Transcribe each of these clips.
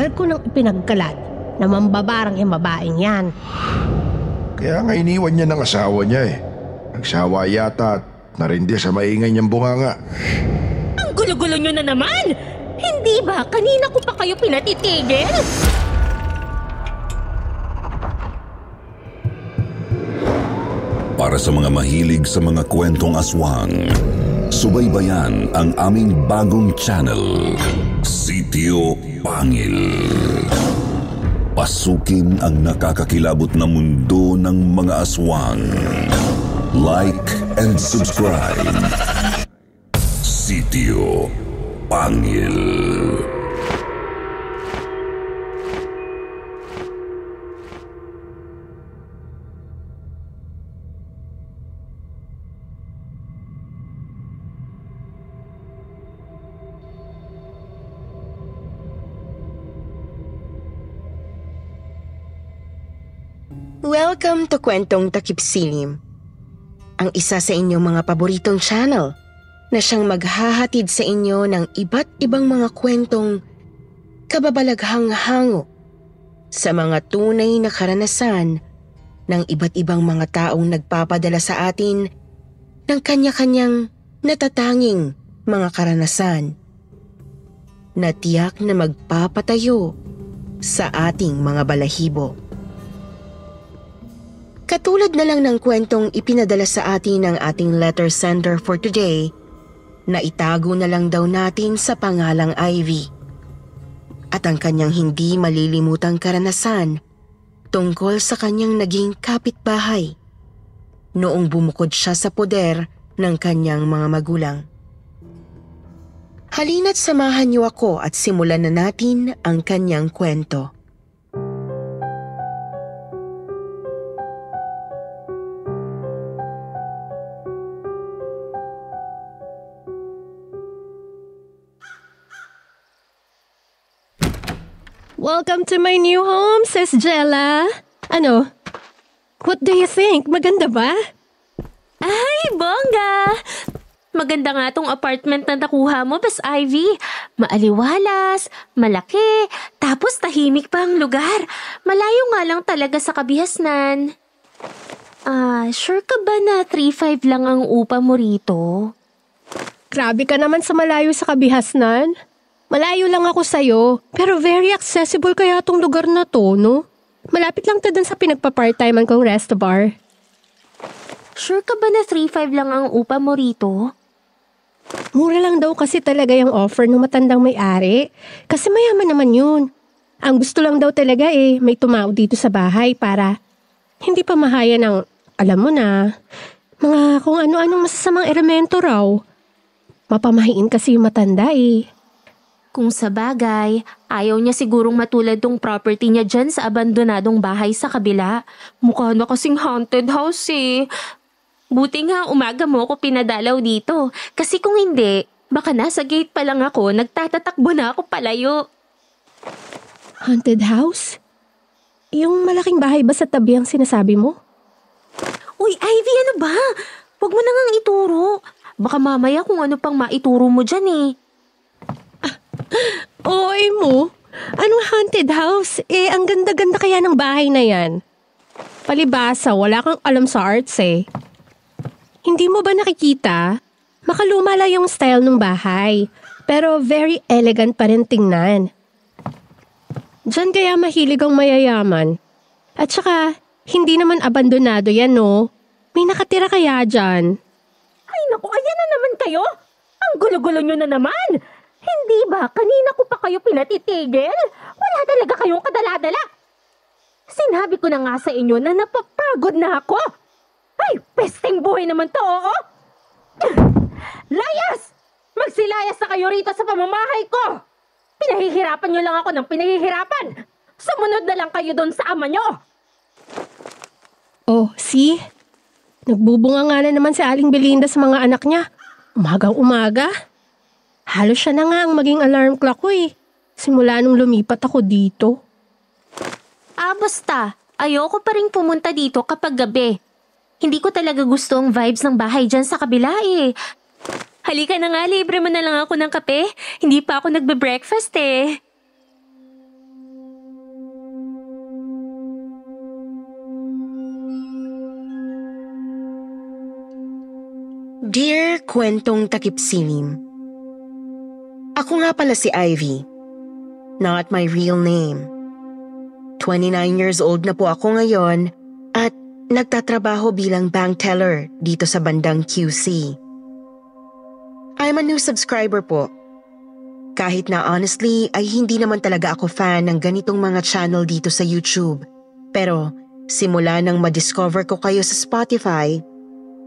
tagal ko nang ipinagkalat na mambabarang yung babaeng yan. Kaya nga iniwan niya ng asawa niya eh. Nagsawa yata at narindi sa maingay niyang bunganga. Ang gulo-gulo nyo na naman! Hindi ba? Kanina ko pa kayo pinatitigil? Para sa mga mahilig sa mga kwentong aswang, subaybayan ang aming bagong channel, Sitio Pangil. Pasukin ang nakakakilabot na mundo ng mga aswang. Like and subscribe. Sitio Pangil. Welcome to Kwentong Takip Silim, ang isa sa inyong mga paboritong channel na siyang maghahatid sa inyo ng iba't ibang mga kwentong kababalaghang hango sa mga tunay na karanasan ng iba't ibang mga taong nagpapadala sa atin ng kanya-kanyang natatanging mga karanasan na tiyak na magpapatayo sa ating mga balahibo. Katulad na lang ng kwentong ipinadala sa atin ng ating letter sender for today na itago na lang daw natin sa pangalang Ivy at ang kanyang hindi malilimutang karanasan tungkol sa kanyang naging kapitbahay noong bumukod siya sa poder ng kanyang mga magulang. Halina't samahan niyo ako at simulan na natin ang kanyang kwento. Welcome to my new home, Sis Jella. Ano? What do you think? Maganda ba? Ay, bongga! Maganda nga tong apartment na nakuha mo, Bes Ivy. Maaliwalas, malaki, tapos tahimik pa ang lugar. Malayo nga lang talaga sa Kabihasnan. Sure ka ba na 3,500 lang ang upa mo rito? Grabe ka naman sa malayo sa Kabihasnan. Malayo lang ako sa'yo, pero very accessible kaya tong lugar na to, no? Malapit lang to dun sa pinagpa-part-timean kong resto bar. Sure ka ba na 3,500 lang ang upa mo rito? Mura lang daw kasi talaga yung offer ng matandang may-ari. Kasi mayaman naman yun. Ang gusto lang daw talaga may tumao dito sa bahay para hindi pa mahaya ng, alam mo na, mga kung ano-anong masasamang elemento raw. Mapamahiin kasi yung matanda Kung sa bagay, ayaw niya sigurong matulad tong property niya dyan sa abandonadong bahay sa kabila. Mukha na kasing haunted house Buti nga umaga mo ako pinadalaw dito. Kasi kung hindi, baka nasa gate pa lang ako, nagtatatakbo na ako palayo. Haunted house? Yung malaking bahay ba sa tabi ang sinasabi mo? Uy, Ivy, ano ba? Huwag mo na ngang ituro. Baka mamaya kung ano pang maituro mo dyan Oy mo? Anong haunted house? Ang ganda-ganda kaya ng bahay na yan. Palibasa, wala kang alam sa arts Hindi mo ba nakikita? Makaluma lang yung style ng bahay. Pero very elegant pa rin tingnan. Diyan kaya mahilig ang mayayaman. At saka, hindi naman abandonado yan, no? May nakatira kaya dyan. Ay naku, ayan na naman kayo! Ang gulo-gulo nyo na naman! Hindi ba? Kanina ko pa kayo pinatitigil? Wala talaga kayong kadala-dala. Sinabi ko na nga sa inyo na napapagod na ako. Ay, pesteng buhay naman to, oo? Layas! Magsilayas na kayo rito sa pamamahay ko. Pinahihirapan nyo lang ako ng pinahihirapan. Sumunod na lang kayo doon sa ama nyo. Oh, see? Nagbubunga nga na naman si Aling Belinda sa mga anak niya. Umagang-umaga. Halos siya na nga ang maging alarm clock ko Simula nung lumipat ako dito. Basta. Ayoko pa rin pumunta dito kapag gabi. Hindi ko talaga gusto ang vibes ng bahay dyan sa kabila Halika na nga, libre mo na lang ako ng kape. Hindi pa ako nagbe-breakfast Dear Kwentong Takip Silim, ako nga pala si Ivy. Not my real name. 29 years old na po ako ngayon at nagtatrabaho bilang bank teller dito sa bandang QC. I'm a new subscriber po. Kahit na honestly ay hindi naman talaga ako fan ng ganitong mga channel dito sa YouTube. Pero simula nang ma-discover ko kayo sa Spotify,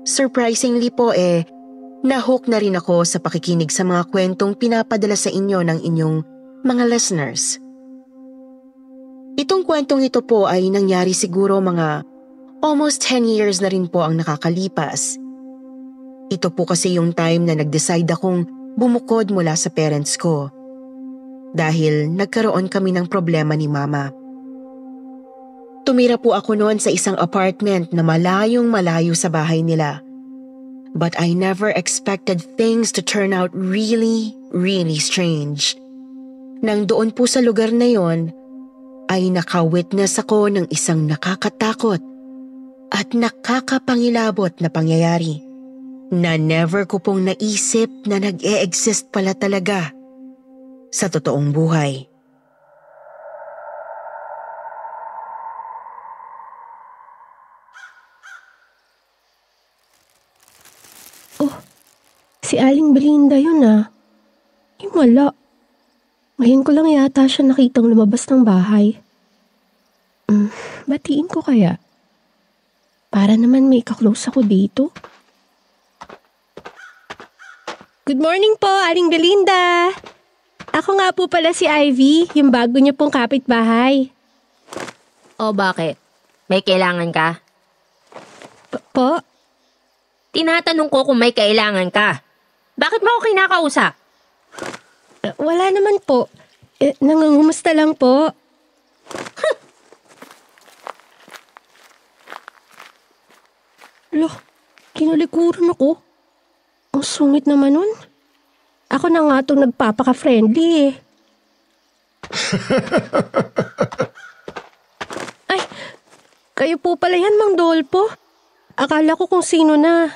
surprisingly po nahook na rin ako sa pakikinig sa mga kwentong pinapadala sa inyo ng inyong mga listeners. Itong kwentong ito po ay nangyari siguro mga almost 10 years na rin po ang nakakalipas. Ito po kasi yung time na nag-decide akong bumukod mula sa parents ko. Dahil nagkaroon kami ng problema ni mama. Tumira po ako noon sa isang apartment na malayong malayo sa bahay nila. But I never expected things to turn out really, really strange. Nang doon po sa lugar na yon, ay nakawitness ako ng isang nakakatakot at nakakapangilabot na pangyayari na never ko pong naisip na nag-e-exist pala talaga sa totoong buhay. Oh, si Aling Belinda yun ah. Wala. Ngayon ko lang yata siya nakitang lumabas ng bahay. Batiin ko kaya? Para naman may kaklose ako dito. Good morning po, Aling Belinda. Ako nga po pala si Ivy, yung bago niyo pong kapitbahay. O bakit? May kailangan ka? Po? Tinatanong ko kung may kailangan ka. Bakit mo ako kinakausap? Wala naman po. Nangungumusta lang po. Loh, kinulikuran ako. Ang sungit naman nun. Ako na nga itong nagpapaka-friendly eh. Ay, kayo po pala yan, Mang Dolpo. Akala ko kung sino na.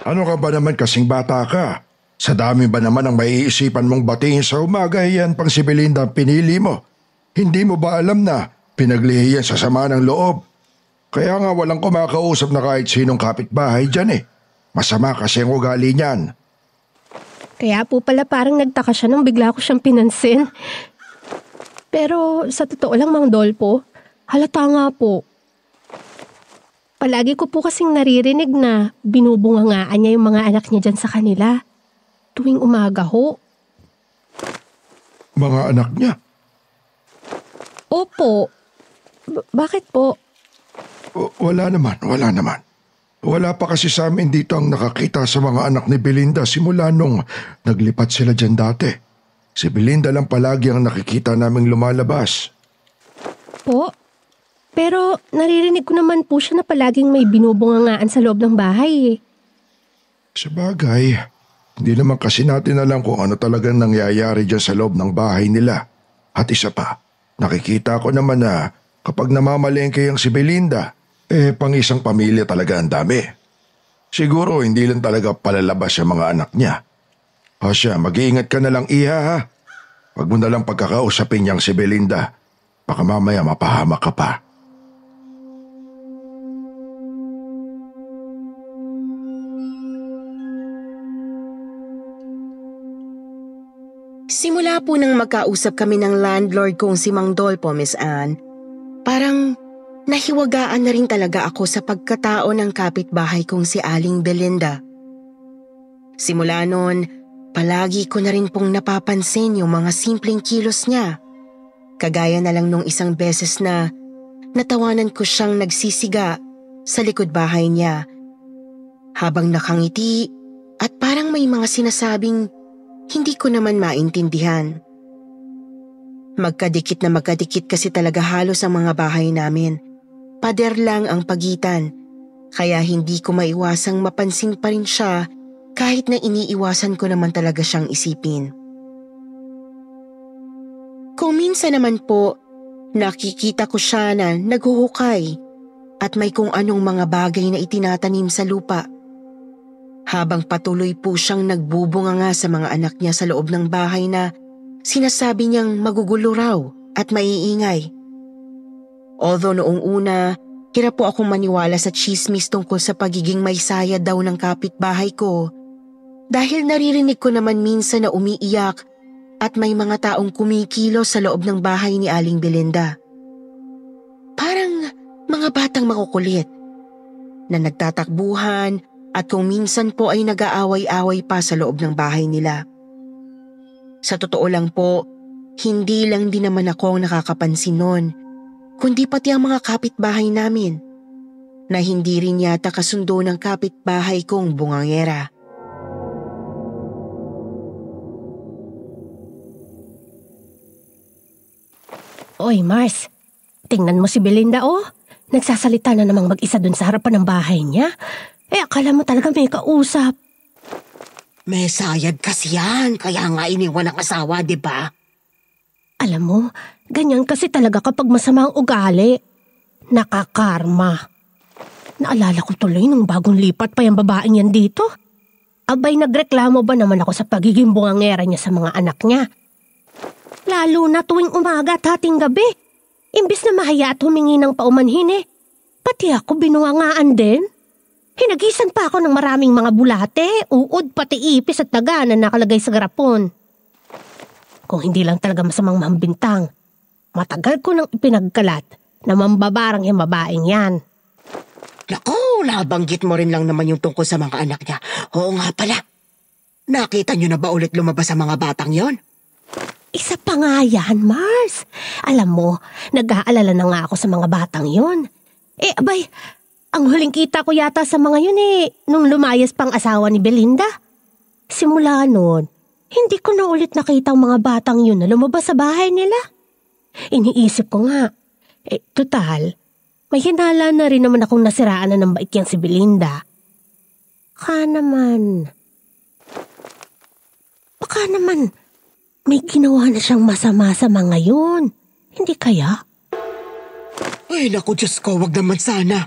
Ano ka ba naman kasing bata ka? Sa dami ba naman ang maiisipan mong batiin sa umaga yan pang si Belinda ang pinili mo? Hindi mo ba alam na pinaglihiyan sa sama ng loob? Kaya nga walang kumakausap na kahit sinong kapitbahay dyan eh. Masama kasi ang ugali niyan. Kaya po pala parang nagtaka siya nang bigla ko siyang pinansin. Pero sa totoo lang, Mang Dolpo, halata nga po. Palagi ko po kasing naririnig na binubungangaan niya yung mga anak niya dyan sa kanila. Tuwing umaga ho. Mga anak niya? Opo. Bakit po? Wala naman. Wala pa kasi sa amin dito ang nakakita sa mga anak ni Belinda simula nung naglipat sila dyan dati. Si Belinda lang palagi ang nakikita naming lumalabas. Po? Pero naririnig ko naman po siya na palaging may binubungangaan sa loob ng bahay eh. Sabagay, hindi naman kasi natin alam kung ano talagang nangyayari dyan sa loob ng bahay nila. At isa pa, nakikita ko naman na kapag namamalengke ang si Belinda, pang isang pamilya talaga ang dami. Siguro hindi lang talaga palalabas yung mga anak niya. O siya, mag-iingat ka na lang iha ha. Huwag mo na lang pagkakausapin niyang si Belinda. Baka mamaya mapahamak ka pa. Simula po nang magkausap kami ng landlord kong si Mang Dolpo, Miss Anne, parang nahiwagaan na rin talaga ako sa pagkatao ng kapitbahay kong si Aling Belinda. Simula noon, palagi ko na rin pong napapansin yung mga simpleng kilos niya. Kagaya na lang nung isang beses na natawanan ko siyang nagsisiga sa likod bahay niya. Habang nakangiti at parang may mga sinasabing hindi ko naman maintindihan. Magkadikit na magkadikit kasi talaga halos ang mga bahay namin. Pader lang ang pagitan, kaya hindi ko maiwasang mapansin pa rin siya kahit na iniiwasan ko naman talaga siyang isipin. Kung minsan naman po, nakikita ko siya na naghuhukay at may kung anong mga bagay na itinatanim sa lupa habang patuloy po siyang nagbubunganga sa mga anak niya sa loob ng bahay na sinasabi niyang magugulo raw at maiingay. Although noong una, hirap po akong maniwala sa chismis tungkol sa pagiging may saya daw ng kapitbahay ko dahil naririnig ko naman minsan na umiiyak at may mga taong kumikilos sa loob ng bahay ni Aling Belinda. Parang mga batang makukulit na nagtatakbuhan at kung minsan po ay nag-aaway-away pa sa loob ng bahay nila. Sa totoo lang po, hindi lang din naman ako ang nakakapansin nun, kundi pati ang mga kapitbahay namin na hindi rin yata kasundo ng kapitbahay kong bungangera. Oy, Mars. Tingnan mo si Belinda, oh. Nagsasalita na namang mag-isa dun sa harapan ng bahay niya. Akala mo talaga may kausap. May sayad kasi yan, kaya nga iniwan ng asawa, di ba? Alam mo, ganyan kasi talaga kapag masama ang ugali. Nakakarma. Naalala ko tuloy nung bagong lipat pa yung babaeng yan dito. Abay, nagreklamo ba naman ako sa pagiging bungangera niya sa mga anak niya? Lalo na tuwing umaga at hating gabi. Imbis na mahaya at humingi ng paumanhin pati ako binungangaan din. Hinagisan pa ako ng maraming mga bulate, uod, pati ipis at daga na nakalagay sa garapon. Kung hindi lang talaga masamang mahambintang, matagal ko nang ipinagkalat na mambabarang yung babaeng yan. Naku, nabanggit mo rin lang naman yung tungkol sa mga anak niya. Oo nga pala. Nakita niyo na ba ulit lumabas sa mga batang yon? Isa pa nga yan, Mars. Alam mo, nag-aalala na nga ako sa mga batang yon. Abay, ang huling kita ko yata sa mga yun nung lumayas pang asawa ni Belinda. Simula noon, hindi ko na ulit nakita ang mga batang yun na lumabas sa bahay nila. Iniisip ko nga, total, may hinala na rin naman akong nasiraan na ng bait yang si Belinda. Baka naman, may ginawa na siyang masama sa mga yun. Hindi kaya? Ay, naku Diyos ko, wag naman sana.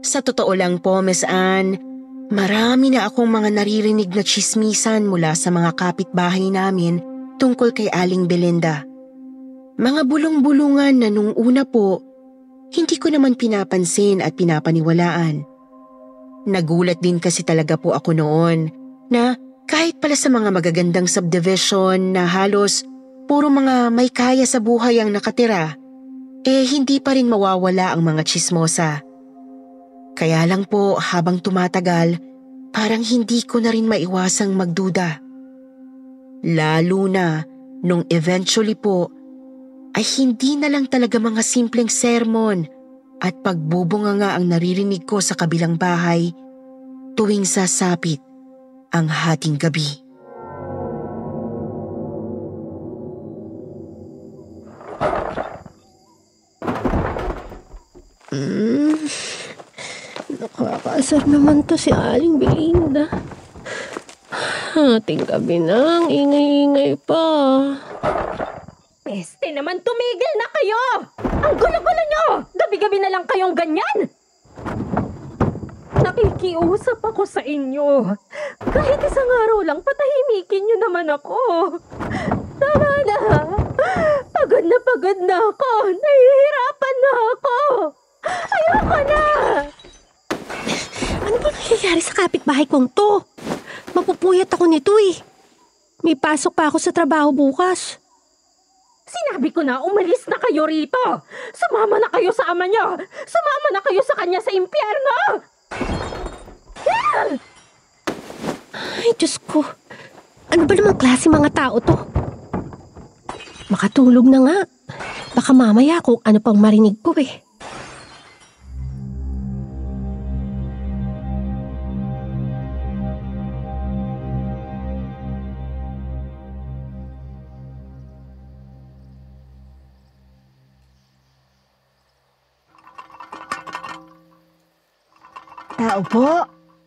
Sa totoo lang po, Miss Anne, marami na akong mga naririnig na tsismisan mula sa mga kapitbahay namin tungkol kay Aling Belinda. Mga bulong-bulungan na nung una po, hindi ko naman pinapansin at pinapaniwalaan. Nagulat din kasi talaga po ako noon na kahit pala sa mga magagandang subdivision na halos puro mga may kaya sa buhay ang nakatira, hindi pa rin mawawala ang mga tsismosa. Kaya lang po habang tumatagal, parang hindi ko na rin maiwasang magduda. Lalo na nung eventually po, ay hindi na lang talaga mga simpleng sermon at pagbubunganga ang naririnig ko sa kabilang bahay tuwing sasapit ang hating gabi. Nakakaasar naman to si Aling Belinda. Hating gabi na, ang ingay-ingay pa. Peste naman, tumigil na kayo! Ang gulo-gulo nyo! Gabi-gabi na lang kayong ganyan! Nakikiusap ako sa inyo. Kahit isang araw lang, patahimikin nyo naman ako. Tama na! Pagod na ako! Nahihirapan na ako! Ayoko na! Ano ba nangyayari sa kapitbahay kong to? Mapupuyat ako nito May pasok pa ako sa trabaho bukas. Sinabi ko na, umalis na kayo rito! Sumama na kayo sa ama niyo! Sumama na kayo sa kanya sa impyerno! Ay, Diyos ko. Ano ba namang klase mga tao to? Makatulog na nga. Baka mamaya kung ano pang marinig ko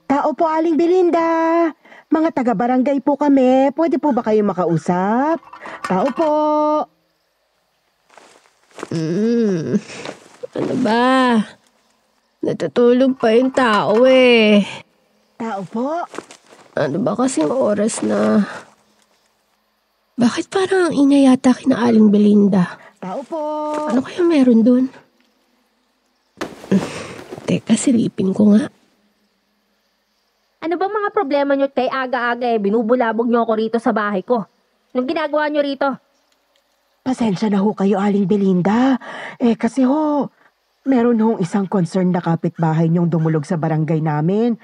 Tao po, Aling Belinda. Mga taga-barangay po kami. Pwede po ba kayo makausap? Tao po. Ano ba? Natutulog pa yung tao eh. Tao po. Ano ba kasing oras na? Bakit parang ang ingay yata kina Aling Belinda? Tao po. Ano kaya meron dun? Teka, silipin ko nga. Ano bang mga problema nyo kay aga-aga binubulabog nyo ako rito sa bahay ko? Anong ginagawa nyo rito? Pasensya na ho kayo, Aling Belinda. Kasi meron hong isang concern na kapitbahay niyong dumulog sa barangay namin.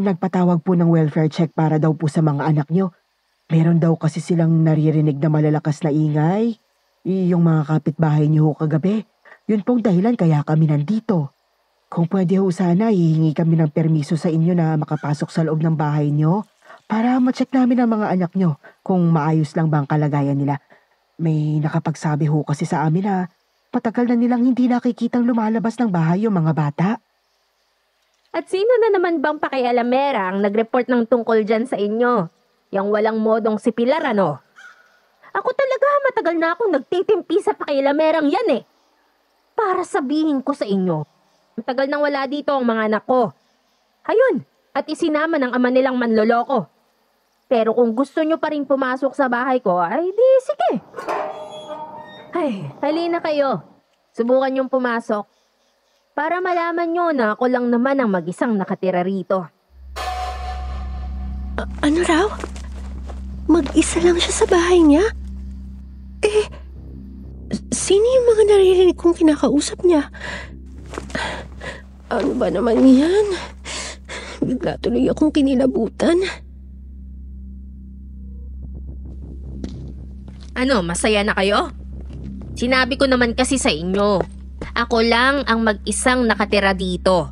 Nagpatawag po ng welfare check para daw po sa mga anak niyo. Meron daw kasi silang naririnig na malalakas na ingay. Yung mga kapitbahay niyo ho kagabi. Yun pong dahilan kaya kami nandito. Kung pwede ho sana, hihingi kami ng permiso sa inyo na makapasok sa loob ng bahay niyo para ma-check namin ang mga anak niyo kung maayos lang ba ang kalagayan nila. May nakapagsabi ho kasi sa amin na patagal na nilang hindi nakikitang lumalabas ng bahay yung mga bata. At sino na naman bang pakialamera ang nag-report ng tungkol dyan sa inyo? Yang walang modong si Pilar, ano? Ako talaga matagal na akong nagtitimpi sa pakialamerang yan eh. Para sabihin ko sa inyo, matagal nang wala dito ang mga anak ko. Ayun, at isinama ng ama nilang manloloko. Pero kung gusto nyo pa rin pumasok sa bahay ko, ay di sige. Ay, halina kayo. Subukan nyong pumasok. Para malaman nyo na ako lang naman ang mag-isang nakatira rito. Ano raw? Mag-isa lang siya sa bahay niya? Sino yung mga naririnig kong kinakausap niya? Ano ba naman yan? Bigla tuloy akong kinilabutan. Ano, masaya na kayo? Sinabi ko naman kasi sa inyo, ako lang ang mag-isang nakatira dito.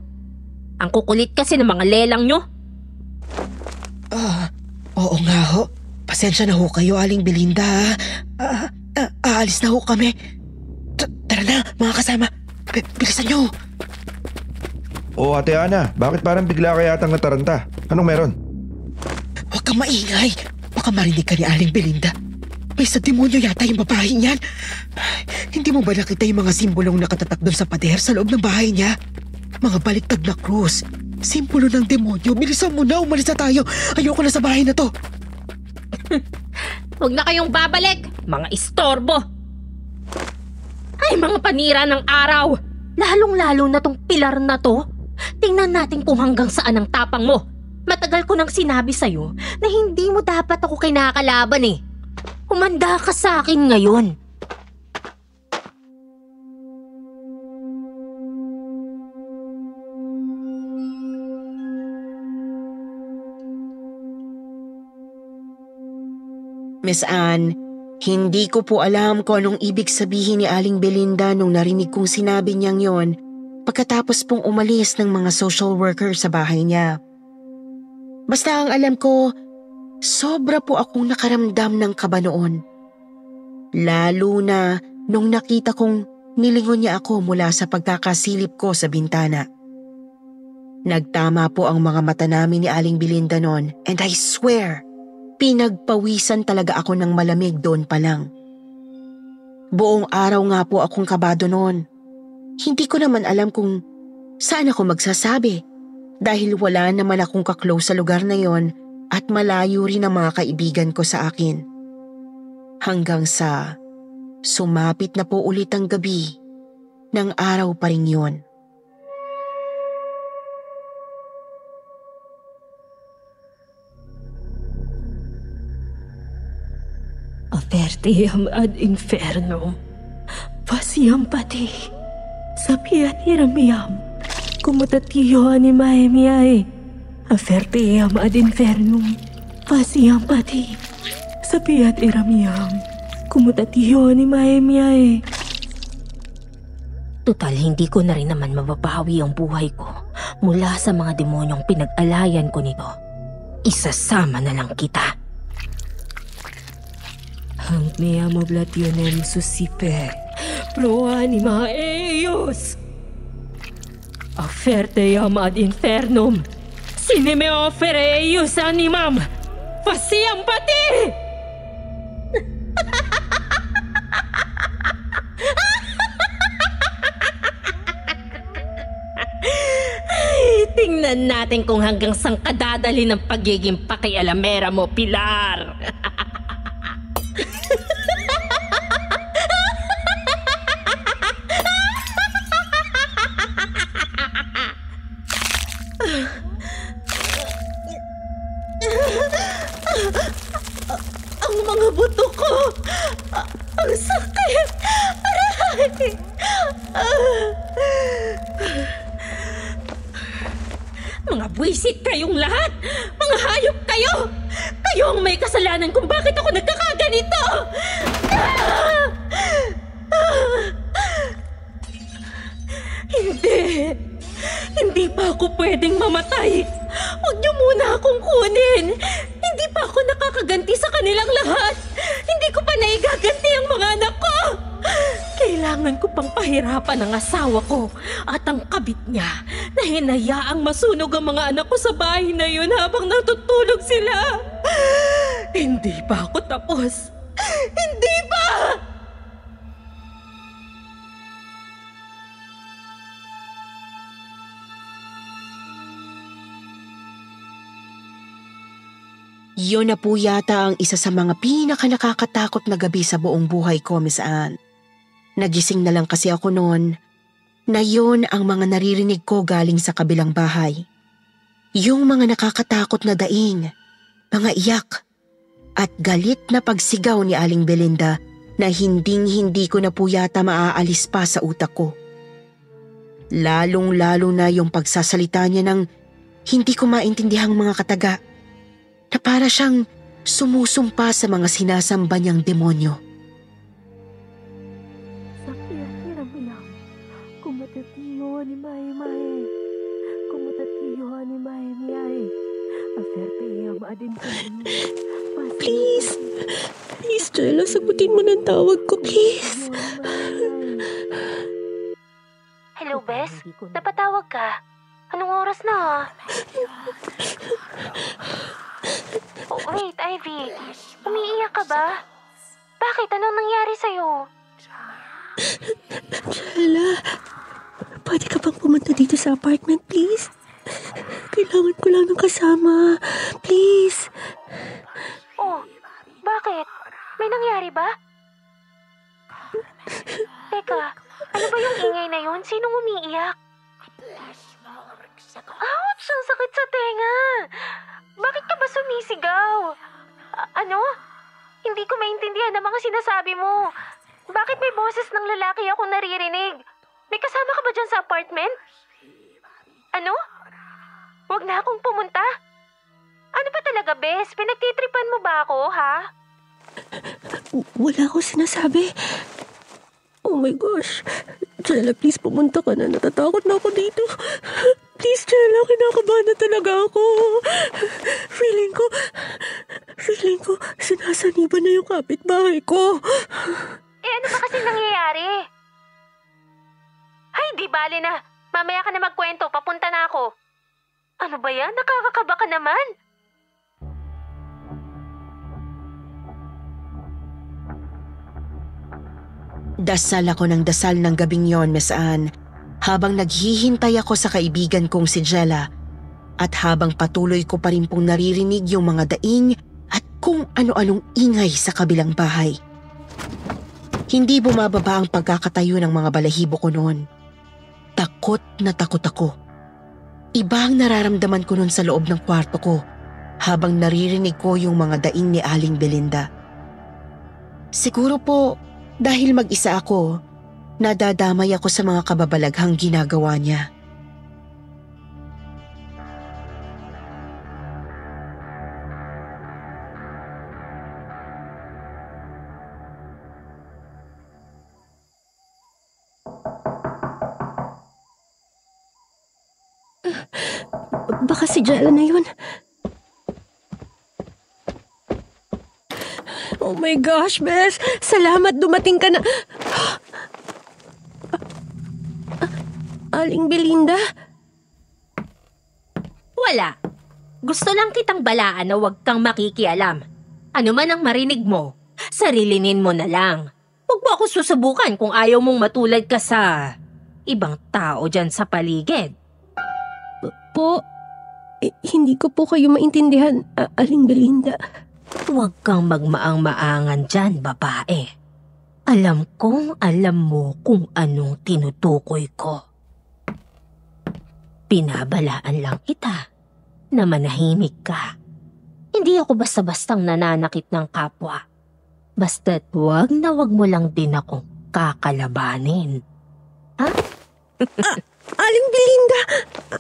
Ang kukulit kasi ng mga lelang nyo. Oo nga ho. Pasensya na ho kayo, Aling Belinda. Aalis na ho kami. Tara na, mga kasama. Bilisan nyo. Ate Ana, bakit parang bigla ka yatang nataranta? Anong meron? Huwag kang maingay. Baka marinig ka ni Aling Belinda. May sa demonyo yata yung babae niyan. Hindi mo ba nakita yung mga simbolong nakatatak doon sa pader sa loob ng bahay niya? Mga baliktad na krus. Simbolo ng demonyo. Bilisan mo na, umalis na tayo. Ayoko na sa bahay na to. Huwag na kayong babalik, mga istorbo. Ay, mga panira ng araw. Lalong-lalo na tong Pilar na to. Tingnan natin kung hanggang saan ang tapang mo. Matagal ko nang sinabi sa'yo na hindi mo dapat ako kinakalaban eh. Humanda ka sa akin ngayon. Miss Anne, hindi ko po alam kung anong ibig sabihin ni Aling Belinda nung narinig kong sinabi niyang yon pagkatapos pong umalis ng mga social worker sa bahay niya. Basta ang alam ko, sobra po akong nakaramdam ng kaba noon. Lalo na nung nakita kong nilingon niya ako mula sa pagkakasilip ko sa bintana. Nagtama po ang mga mata namin ni Aling Belinda noon, and I swear, pinagpawisan talaga ako ng malamig doon pa lang. Buong araw nga po akong kabado noon. Hindi ko naman alam kung saan ako magsasabi dahil wala naman akong kaklose sa lugar na yon at malayo rin ang mga kaibigan ko sa akin. Hanggang sa sumapit na po ulit ang gabi ng araw pa rin yon. Avertiam ad infernum, pasiam pati, sapiat iramiam, kumutatiyo animae miae. Avertiam ad infernum, pasiam pati, sapiat iramiam, kumutatiyo animae miae. Tutal, hindi ko na rin naman mababawi ang buhay ko mula sa mga demonyong pinag-alayan ko nito. Isasama na lang kita. Hanc mea moblationem susipe, pro anima eius. Averteam ad infernum, sine me offere eius animam, faciam pati! Tingnan natin kung hanggang saan kadadali ng pagiging pakialamera mo, Pilar. Ang mga buto ko! Ang sakit! Aray! Mga buwisit kayong lahat! Mga hayop kayo! Kayo ang may kasalanan kung bakit ako nagkakaganito! Hindi! Hindi pa ako pwedeng mamatay! Huwag niyo muna akong kunin! Hindi pa ako nakakaganti sa kanilang lahat! Hindi ko pa naigaganti ang mga anak ko! Kailangan ko pang pahirapan ang asawa ko at ang kabit niya na hinayaang masunog ang mga anak ko sa bahay na yun habang natutulog sila! Hindi pa ako tapos! Hindi pa! Yun na po yata ang isa sa mga pinaka-nakakatakot na gabi sa buong buhay ko, Miss Anne. Nagising na lang kasi ako noon na yun ang mga naririnig ko galing sa kabilang bahay. Yung mga nakakatakot na daing, mga iyak, at galit na pagsigaw ni Aling Belinda na hinding-hindi ko na po yata maaalis pa sa utak ko. Lalong-lalo na yung pagsasalita niya ng hindi ko maintindihang mga kataga na para siyang sumusumpa sa mga sinasamba niyang demonyo. Please! Please, Jella, sagutin mo ng tawag ko, please. Hello, Bes? Napatawag ka? Anong oras na? Oh, wait, Ivy. Umiiyak ka ba? Bakit? Anong nangyari sa'yo? Jella, pwede ka bang pumunta dito sa apartment, please? Kailangan ko lang ng kasama. Please. Oh, bakit? May nangyari ba? Teka, ano ba yung ingay na yun? Sinong umiiyak? Ouch! Ang sakit sa tenga! Bakit ka ba sumisigaw? Ano? Hindi ko maintindihan ang mga sinasabi mo. Bakit may boses ng lalaki ako naririnig? May kasama ka ba dyan sa apartment? Ano? Huwag na akong pumunta? Ano ba talaga, Bes? Pinagtitripan mo ba ako, ha? Wala akong sinasabi. Oh my gosh. Jella, please pumunta ka na. Natatakot na ako dito. Please, Jella, kinakabahan na talaga ako. Feeling ko, sinasaniban na yung kapitbahay ko. Ano ba kasi nangyayari? Ay, di bale na. Mamaya ka na magkwento. Papunta na ako. Ano ba yan? Nakakakaba ka naman. Dasal ako ng dasal ng gabing yon, Miss Anne, habang naghihintay ako sa kaibigan kong si Jella at habang patuloy ko pa rin pong naririnig yung mga daing at kung ano-anong ingay sa kabilang bahay. Hindi bumababa ang pagkakatayo ng mga balahibo ko noon. Takot na takot ako. Iba ang nararamdaman ko noon sa loob ng kwarto ko habang naririnig ko yung mga daing ni Aling Belinda. Siguro po, dahil mag-isa ako, nadadamay ako sa mga kababalaghang ginagawa niya. Baka si Jella na yun. Oh my gosh, Bes! Salamat dumating ka na. Aling Belinda? Wala. Gusto lang kitang balaan na huwag kang makikialam. Ano man ang marinig mo, sarilinin mo na lang. Huwag mo ako susubukan kung ayaw mong matulad ka sa ibang tao dyan sa paligid. po. Hindi ko po kayo maintindihan, Aling Belinda. Huwag kang magmaang-maangan dyan, babae. Alam mo kung anong tinutukoy ko. Pinabalaan lang kita na manahimik ka. Hindi ako basta-bastang nananakit ng kapwa. Basta't wag mo lang din akong kakalabanin. Ha? Aling Belinda,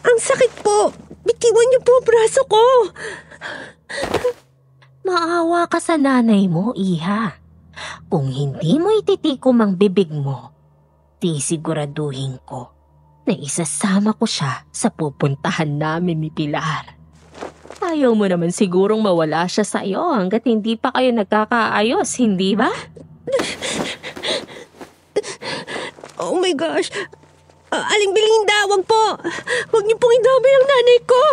ang sakit po. Bitiwan niyo po ang braso ko. Maawa ka sa nanay mo, iha. Kung hindi mo ititikom ang bibig mo, di siguraduhin ko na isasama ko siya sa pupuntahan namin ni Pilar. Ayaw mo naman sigurong mawala siya sa iyo hanggat hindi pa kayo nagkakaayos, hindi ba? Oh my gosh. Aling Belinda, wag po. Wag niyo pong idamay ang nanay ko.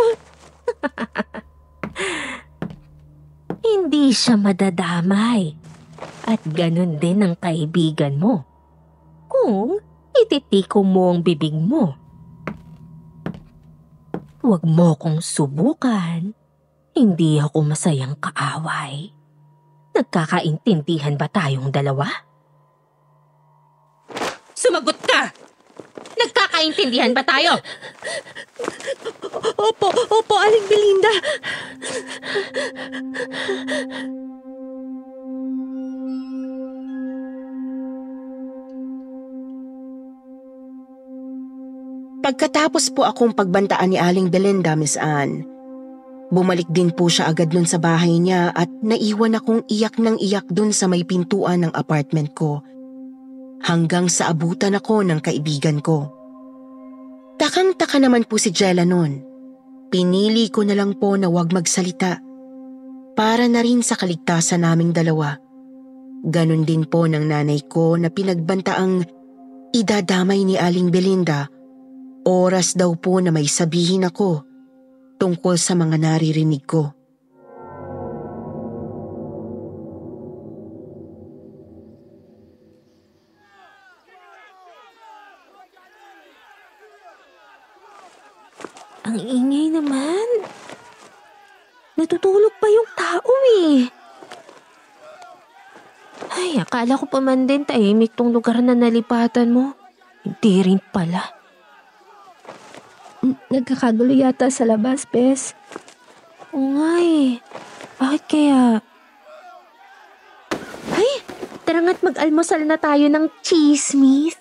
Hindi siya madadamay. At ganun din ang kaibigan mo. Kung ititikom mo ang bibig mo. Huwag mo kong subukan. Hindi ako masayang kaaway. Nagkakaintindihan ba tayong dalawa? Sumagot ka! Nagkakaintindihan ba tayo? Opo, Aling Belinda. Pagkatapos po akong pagbantaan ni Aling Belinda, Miss Anne, bumalik din po siya agad nun sa bahay niya at naiwan akong iyak ng iyak dun sa may pintuan ng apartment ko. Hanggang sa abutan ako ng kaibigan ko. Takang-taka naman po si Jella nun. Pinili ko na lang po na wag magsalita. Para na rin sa kaligtasan naming dalawa. Ganon din po ng nanay ko na pinagbantaang idadamay ni Aling Belinda. Oras daw po na may sabihin ako tungkol sa mga naririnig ko. Ang ingay naman. Natutulog pa yung tao eh. Ay, akala ko pa man din tahimik tong lugar na nalipatan mo. Hindi rin pala. Nagkakagulo yata sa labas, Bes. Oo nga eh. Bakit kaya? Ay, tara nga't mag-almusal na tayo ng chismis.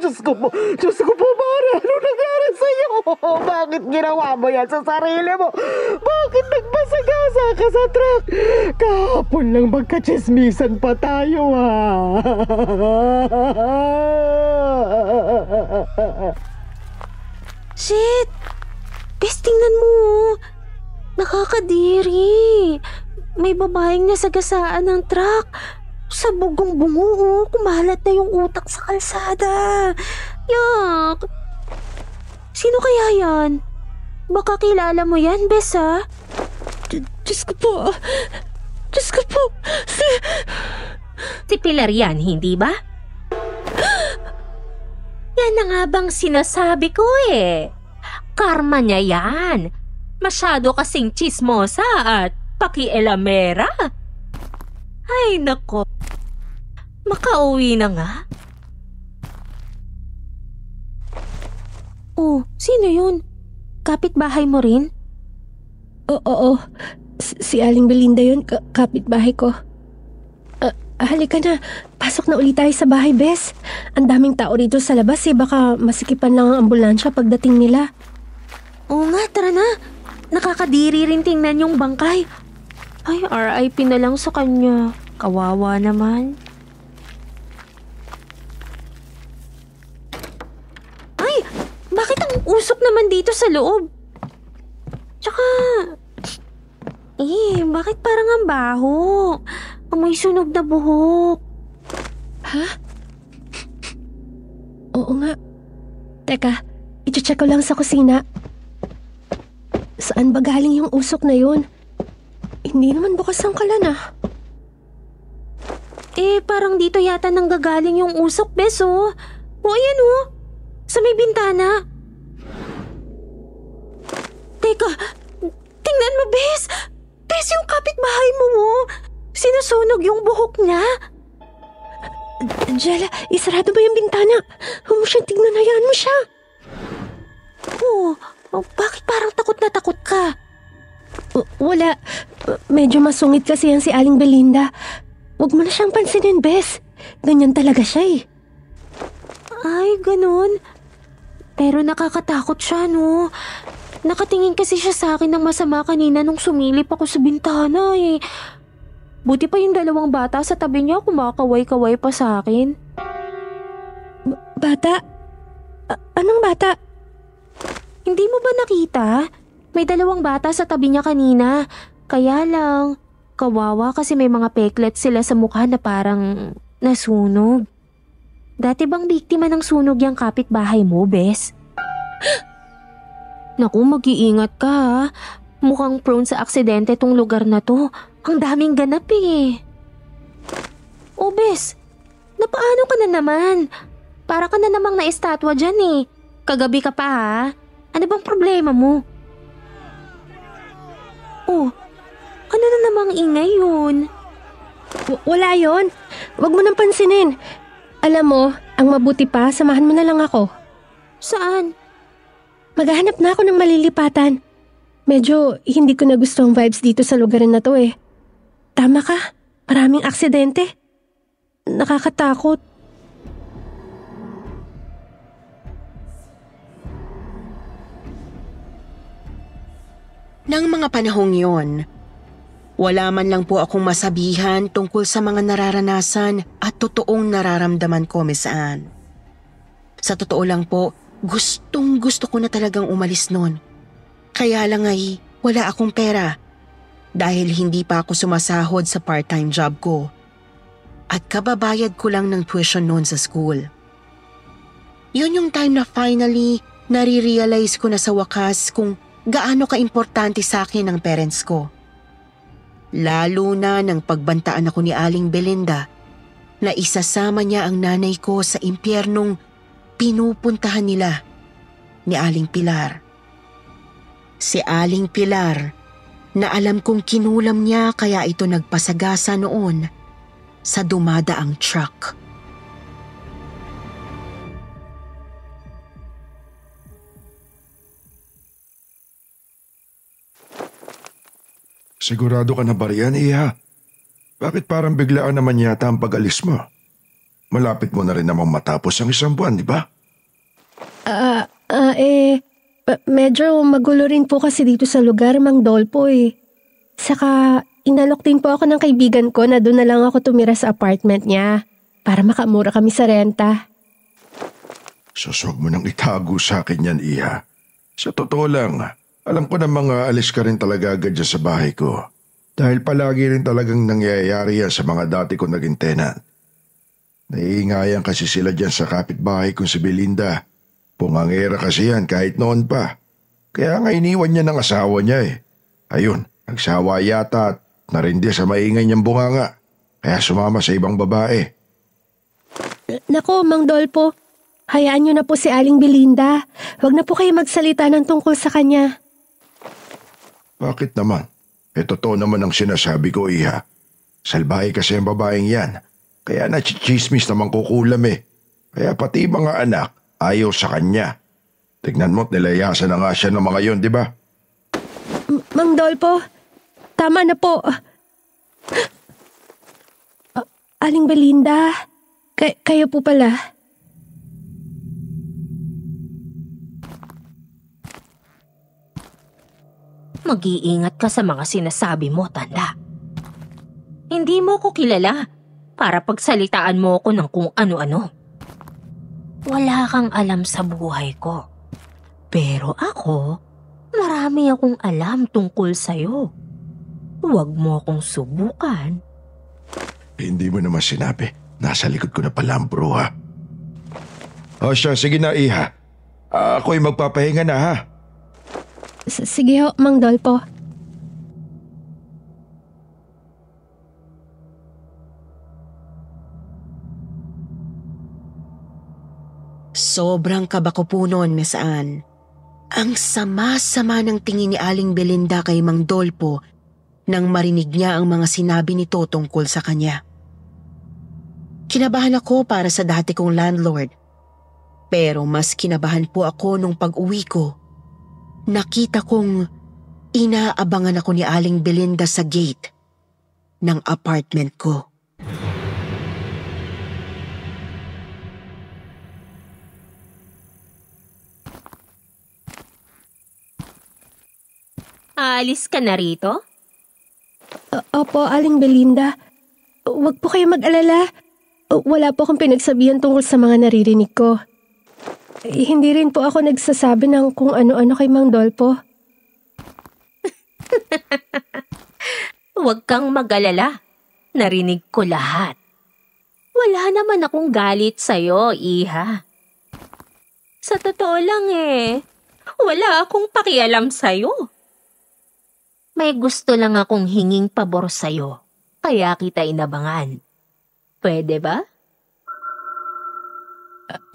Diyos ko po, Mare, ano nangyari sa'yo? Bakit ginawa mo yan sa sarili mo? Bakit nagmasagasa ka sa truck? Kahapon lang magkachismisan pa tayo, ha? Shit! Bes, tingnan mo. Nakakadiri. May babaeng nasagasaan ng truck. Sa bugong bungo, kumalat na yung utak sa kalsada. Yak! Sino kaya yan? Baka kilala mo yan, Bes, ha? Diyos ko po. Si Pilar yan, hindi ba? Yan na nga bang sinasabi ko eh. Karma niya yan. Masyado kasing chismosa at pakielamera. Ay, nako. Makauwi na nga. Oh, sino yun? Kapitbahay mo rin? Oo. Si Aling Belinda yun, kapitbahay ko. Halika na. Pasok na ulit tayo sa bahay, Bes. Ang daming tao rito sa labas eh. Baka masikipan lang ang ambulansya pagdating nila. Oo nga, tara na. Nakakadiri rin tingnan yung bangkay. Ay, RIP na lang sa kanya. Kawawa naman. Ay, bakit ang usok naman dito sa loob? Tsaka, bakit parang ang baho? Amoy sunog na buhok. Ha? Oo nga. Teka, i-check ko lang sa kusina. Saan ba galing yung usok na yun? Hindi naman bukas ang kalan ah. Parang dito yata nanggagaling yung usok, bes, oh. O, ayan, oh. Sa may bintana. Teka, tingnan mo, bes. Bes, yung kapitbahay mo, oh. Sinusunog yung buhok niya. Angela, isarado ba yung bintana? Huwag mo siyang tignan, hayaan mo siya. Bakit parang takot na takot ka? Wala. Medyo masungit kasi yan si Aling Belinda. Huwag mo na siyang pansinin, Bes. Ganyan talaga siya eh. Ay, ganun. Pero nakakatakot siya, no? Nakatingin kasi siya sa akin ng masama kanina nung sumilip ako sa bintana eh. Buti pa yung 2 bata sa tabi niya kumakaway-kaway pa sa akin. Bata? Anong bata? Hindi mo ba nakita? May 2 bata sa tabi niya kanina. Kaya lang, kawawa kasi may mga peklet sila sa mukha na parang nasunog. Dati bang biktima ng sunog yung kapitbahay mo, Bes? Naku, mag-iingat ka ha. Mukhang prone sa aksidente tong lugar na to. Ang daming ganap eh. Oh, Bes, napaano ka na naman? Para ka na namang naistatwa dyan eh. Kagabi ka pa ha. Ano bang problema mo? Oh, ano na namang ingay yun? Wala yon. Huwag mo nang pansinin. Alam mo, ang mabuti pa, samahan mo na lang ako. Saan? Maghahanap na ako ng malilipatan. Medyo hindi ko na gusto ang vibes dito sa lugaran na to eh. Tama ka, maraming aksidente. Nakakatakot. Nang mga panahong yon, wala man lang po akong masabihan tungkol sa mga nararanasan at totoong nararamdaman ko, Miss Anne. Sa totoo lang po, gustong gusto ko na talagang umalis noon. Kaya lang ay wala akong pera dahil hindi pa ako sumasahod sa part-time job ko. At kababayad ko lang ng tuition noon sa school. Yun yung time na finally nare-realize ko na sa wakas kung gaano ka-importante sa akin ang parents ko. Lalo na nang pagbantaan ako ni Aling Belinda na isasama niya ang nanay ko sa impyernong pinupuntahan nila ni Aling Pilar. Si Aling Pilar na alam kong kinulam niya kaya ito nagpasagasa noon sa dumadaang truck. Sigurado ka na ba riyan, Iha? Bakit parang biglaan naman yata ang pag-alis mo? Malapit mo na rin namang matapos ang 1 buwan, di ba? Medyo magulo rin po kasi dito sa lugar, Mang Dolpo eh. Saka, inalok din po ako ng kaibigan ko na doon na lang ako tumira sa apartment niya para makamura kami sa renta. Susog mo nang itago sa akin yan, Iha. Sa totoo lang, alam ko na mga alis ka rin talaga agad dyan sa bahay ko. Dahil palagi rin talagang nangyayari yan sa mga dati kong naging tenant. Naiingayan kasi sila dyan sa kapitbahay kong si Belinda. Pungangera kasi yan kahit noon pa. Kaya nga iniwan niya ng asawa niya eh. Ayun, nagsawa yata at narindi sa maingay niyang bunganga. Kaya sumama sa ibang babae. Nako, Mang Dolpo. Hayaan niyo na po si Aling Belinda. Huwag na po kayo magsalita ng tungkol sa kanya. Bakit naman? Totoo naman ang sinasabi ko, Iha. Salbahe kasi ang babaeng yan. Kaya nachichismis naman kukulam eh. Kaya pati mga anak ayaw sa kanya. Tignan mo't nilayasan na nga siya ng mga yon, di ba? Mang Dolpo, tama na po. Aling Belinda, kayo po pala. Mag-iingat ka sa mga sinasabi mo, tanda. Hindi mo ko kilala para pagsalitaan mo ako ng kung ano-ano. Wala kang alam sa buhay ko. Pero ako, marami akong alam tungkol sa'yo. Huwag mo akong subukan. Hindi mo naman sinabi. Nasa likod ko na pala ang bruha. O siya, sige na, Iha. Ako'y magpapahinga na ha. Sige ho, Mang Dolpo. Sobrang kaba ko po noon, Miss Anne. Ang sama-sama ng tingin ni Aling Belinda kay Mang Dolpo nang marinig niya ang mga sinabi nito tungkol sa kanya. Kinabahan ako para sa dati kong landlord. Pero mas kinabahan po ako nung pag-uwi ko. Nakita kong inaabangan ako ni Aling Belinda sa gate ng apartment ko. Aalis ka na rito? Opo, Aling Belinda. Huwag po kayo mag-alala. Wala po akong pinagsabihan tungkol sa mga naririnig ko. Hindi rin po ako nagsasabi ng kung ano-ano kay Mang Dolpo. Huwag kang mag-alala. Narinig ko lahat. Wala naman akong galit sa'yo, Iha. Sa totoo lang wala akong pakialam sa'yo. May gusto lang akong hinging pabor sa'yo, kaya kita inabangan. Pwede ba?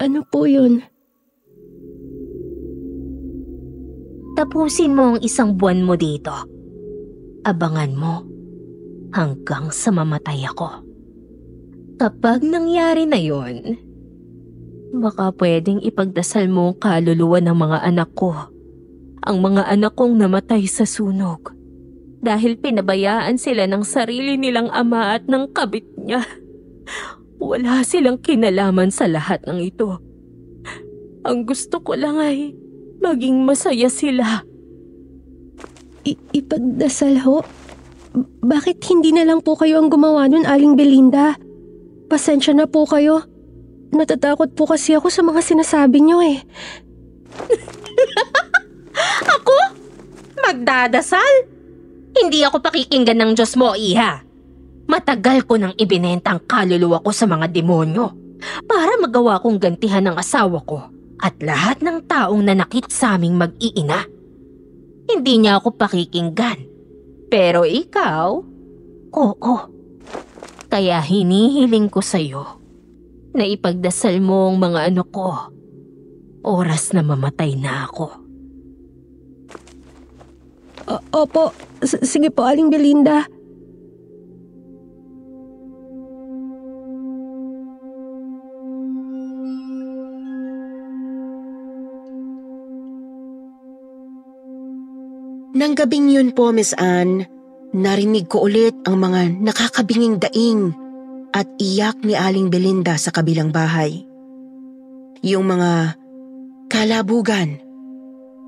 Ano po yun? Tapusin mo ang 1 buwan mo dito. Abangan mo hanggang sa mamatay ako. Kapag nangyari na yon, baka pwedeng ipagdasal mo ang kaluluwa ng mga anak ko. Ang mga anak kong namatay sa sunog. Dahil pinabayaan sila ng sarili nilang ama at ng kabit niya. Wala silang kinalaman sa lahat ng ito. Ang gusto ko lang ay maging masaya sila. Ipagdasal ho? Bakit hindi na lang po kayo ang gumawa nun, Aling Belinda? Pasensya na po kayo. Natatakot po kasi ako sa mga sinasabi niyo Ako? Magdadasal? Hindi ako pakikinggan ng Diyos mo, Iha. Matagal ko nang ibinenta ang kaluluwa ko sa mga demonyo para magawa kong gantihan ng asawa ko at lahat ng taong nanakit sa aming mag-iina. Hindi niya ako pakikinggan. Pero ikaw, oo. Kaya hinihiling ko sa'yo na ipagdasal mo ang mga anak ko. Oras na mamatay na ako. Opo, sige po, Aling Belinda. Nang gabing yun po, Miss Anne, narinig ko ulit ang mga nakakabinging daing at iyak ni Aling Belinda sa kabilang bahay. Yung mga kalabugan,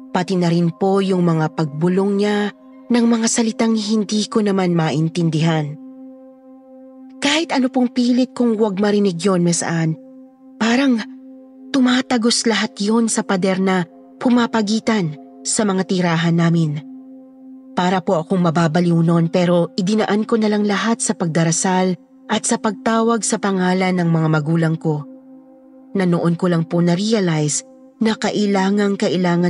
pati na rin po yung mga pagbulong niya ng mga salitang hindi ko naman maintindihan. Kahit ano pong pilit kong huwag marinig yon, Miss Anne, parang tumatagos lahat yon sa pader na pumapagitan sa mga tirahan namin. Para po akong mababaliw noon pero idinaan ko na lang lahat sa pagdarasal at sa pagtawag sa pangalan ng mga magulang ko. Na noon ko lang po na-realize na kailangan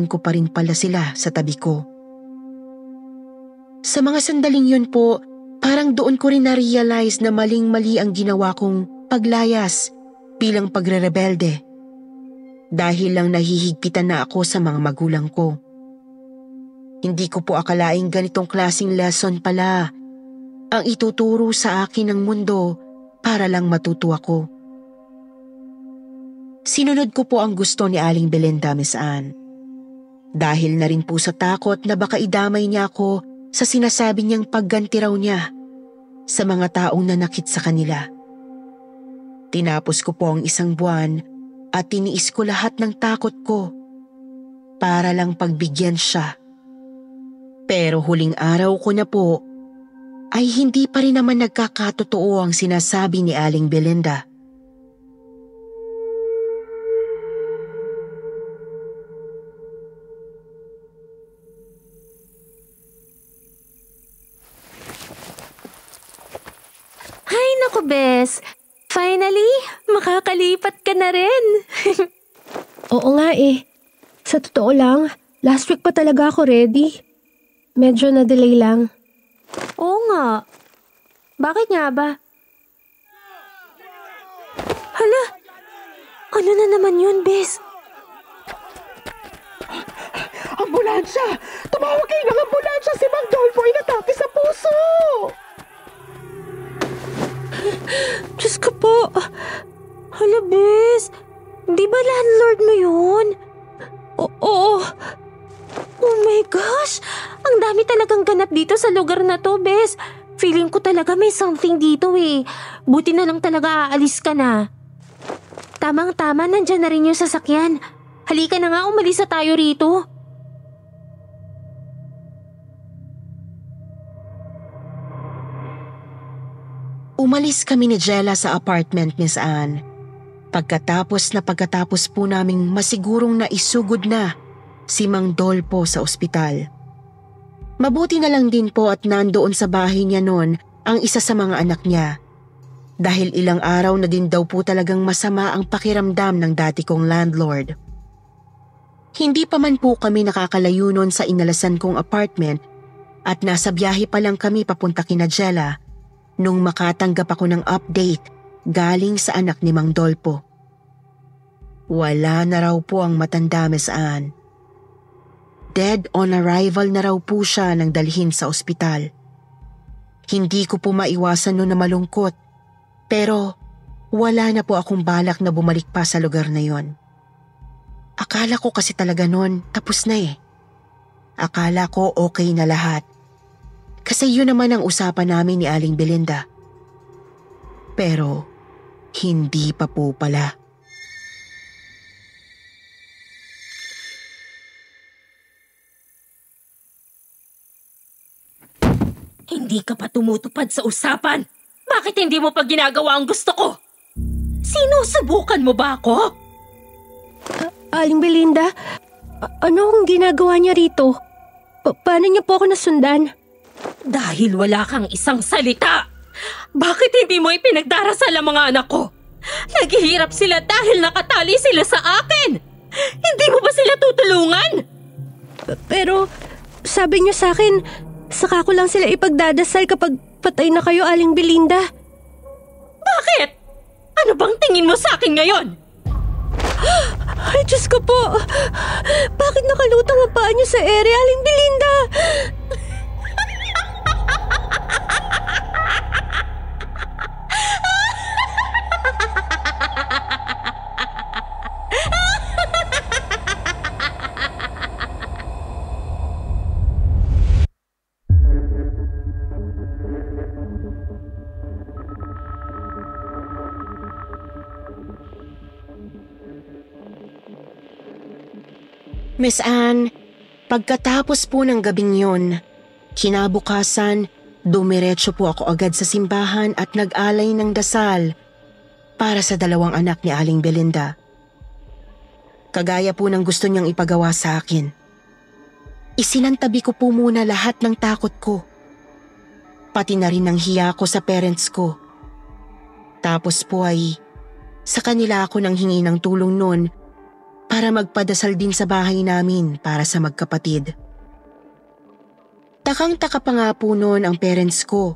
ko pa rin pala sila sa tabi ko. Sa mga sandaling yun po, parang doon ko rin na-realize na maling-mali ang ginawa kong paglayas bilang pagre-rebelde. Dahil lang nahihigpitan na ako sa mga magulang ko. Hindi ko po akalaing ganitong klaseng lesson pala ang ituturo sa akin ng mundo para lang matuto ako. Sinunod ko po ang gusto ni Aling Belinda, Miss Anne. Dahil na rin po sa takot na baka idamay niya ako sa sinasabi niyang pagganti raw niya sa mga taong nanakit sa kanila. Tinapos ko po ang 1 buwan at tiniis ko lahat ng takot ko para lang pagbigyan siya. Pero huling araw ko na po ay hindi pa rin naman nagkakatotoo ang sinasabi ni Aling Belinda. Ay, naku, Bes. Finally, makakalipat ka na rin. Oo nga Sa totoo lang, last week pa talaga ako ready. Medyo na-delay lang. Oo nga. Bakit nga ba? Hala, Ano na naman yun, Bes? Ambulansya! Tumawag kayo ng ambulansya! Si Mang Dolfo ay natake sa puso! Diyos ko po. Hala, Bes. Di ba landlord mo yun? Oo. Oh my gosh! Ang dami talagang ganap dito sa lugar na to, Bes. Feeling ko talaga may something dito eh. Buti na lang talaga aalis ka na. Tamang-tama, nandyan na rin yung sasakyan. Halika na nga, umalis na tayo rito. Umalis kami ni Jella sa apartment, Miss Anne. Pagkatapos po naming masigurong naisugod na si Mang Dolpo sa ospital. Mabuti na lang din po at nandoon sa bahay niya noon ang isa sa mga anak niya. Dahil ilang araw na din daw po talagang masama ang pakiramdam ng dati kong landlord. Hindi pa man po kami nakakalayo noon sa inalasan kong apartment at nasa biyahe pa lang kami papunta kina Jella nung makatanggap ako ng update galing sa anak ni Mang Dolpo. Wala na raw po ang matanda, Miss Anne. Dead on arrival na raw po siya nang dalhin sa ospital. Hindi ko po maiwasan noon na malungkot, pero wala na po akong balak na bumalik pa sa lugar na yon. Akala ko kasi talaga noon tapos na eh. Akala ko okay na lahat. Kasi yun naman ang usapan namin ni Aling Belinda. Pero hindi pa po pala. Hindi ka pa tumutupad sa usapan. Bakit hindi mo pa ginagawa ang gusto ko? Sinusubukan mo ba ako? Aling Belinda, ano ang ginagawa niya rito? Paano niya po ako nasundan? Dahil wala kang isang salita. Bakit hindi mo ipinagdarasal ang mga anak ko? Naghihirap sila dahil nakatali sila sa akin. Hindi mo ba sila tutulungan? Pero sabi niyo sa akin, saka ko lang sila ipagdadasal kapag patay na kayo, Aling Belinda. Bakit? Ano bang tingin mo sa akin ngayon? Ay, Diyos ko po. Bakit nakalutang ang paa niyo sa ere, Aling Belinda? Miss Anne, pagkatapos po ng gabing yon, kinabukasan, dumiretso po ako agad sa simbahan at nag-alay ng dasal para sa dalawang anak ni Aling Belinda. Kagaya po ng gusto niyang ipagawa sa akin. Isinantabi ko po muna lahat ng takot ko. Pati na rin ang hiya ko sa parents ko. Tapos po ay sa kanila ako nang hingi ng tulong noon para magpadasal din sa bahay namin para sa magkapatid. Takang-taka pa nga po noon ang parents ko.